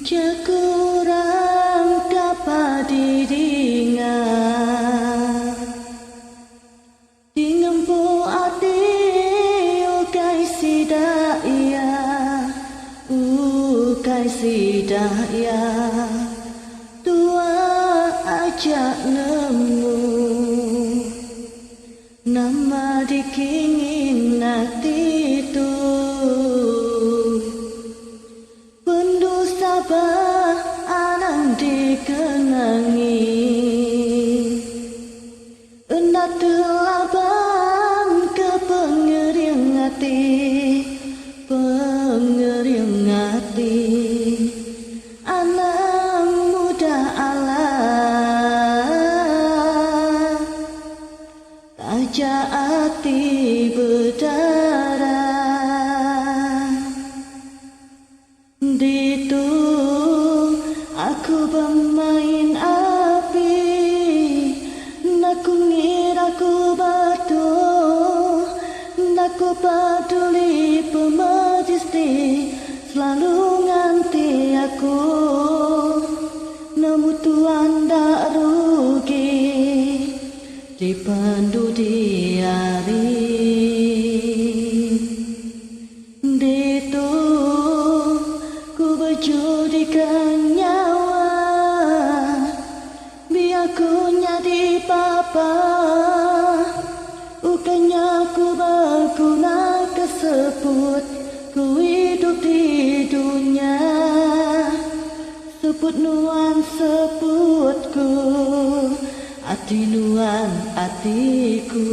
Jakurang dapat didengar Dingempo ati ukai sidaya Ukai sidaya Tua ajak nemu Nama dikingin nanti tu Sabah anang dikenangi Enak telaban ke pengering hati Anak muda Allah Tajak hati berdarah Ditu aku bermain api Naku ngira ku batu Naku peduli pemajesti Selalu nganti aku Namun Tuhan tak rugi Dipandu diari Ditu judikan nyawa biar ku nyadi papa ukanya ku berguna kesebut ku hidup di dunia sebut nuan sebutku hati nuan hatiku